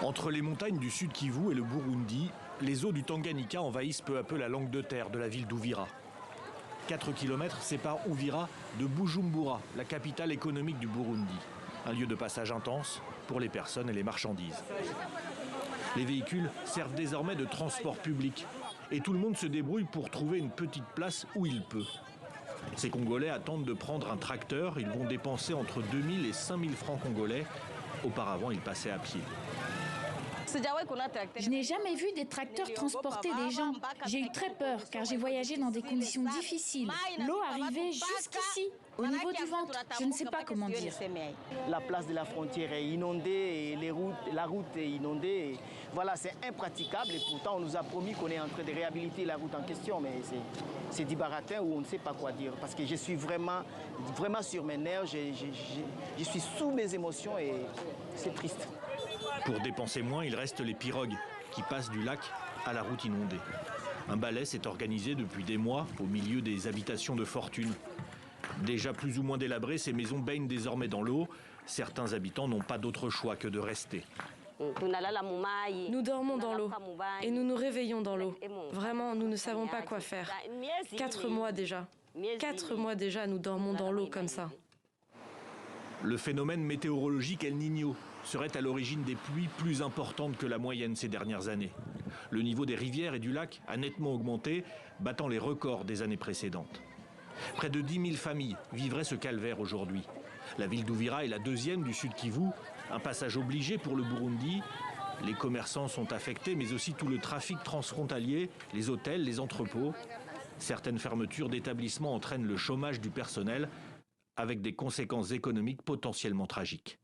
Entre les montagnes du Sud Kivu et le Burundi, les eaux du Tanganyika envahissent peu à peu la langue de terre de la ville d'Uvira. 4 km séparent Uvira de Bujumbura, la capitale économique du Burundi. Un lieu de passage intense pour les personnes et les marchandises. Les véhicules servent désormais de transport public et tout le monde se débrouille pour trouver une petite place où il peut. Ces Congolais attendent de prendre un tracteur. Ils vont dépenser entre 2000 et 5000 francs congolais. Auparavant, ils passaient à pied. Je n'ai jamais vu des tracteurs transporter des gens. J'ai eu très peur car j'ai voyagé dans des conditions difficiles. L'eau arrivait jusqu'ici, au niveau du ventre. Je ne sais pas comment dire. La place de la frontière est inondée et la route est inondée. Et voilà, c'est impraticable et pourtant on nous a promis qu'on est en train de réhabiliter la route en question. Mais c'est du baratin où on ne sait pas quoi dire parce que je suis vraiment sur mes nerfs. Je suis sous mes émotions et c'est triste. Pour dépenser moins, il reste les pirogues qui passent du lac à la route inondée. Un balai s'est organisé depuis des mois au milieu des habitations de fortune. Déjà plus ou moins délabrées, ces maisons baignent désormais dans l'eau. Certains habitants n'ont pas d'autre choix que de rester. Nous dormons dans l'eau et nous nous réveillons dans l'eau. Vraiment, nous ne savons pas quoi faire. 4 mois déjà. 4 mois déjà, nous dormons dans l'eau comme ça. Le phénomène météorologique El Niño serait à l'origine des pluies plus importantes que la moyenne ces dernières années. Le niveau des rivières et du lac a nettement augmenté, battant les records des années précédentes. Près de 10 000 familles vivraient ce calvaire aujourd'hui. La ville d'Uvira est la deuxième du Sud Kivu, un passage obligé pour le Burundi. Les commerçants sont affectés, mais aussi tout le trafic transfrontalier, les hôtels, les entrepôts. Certaines fermetures d'établissements entraînent le chômage du personnel, avec des conséquences économiques potentiellement tragiques.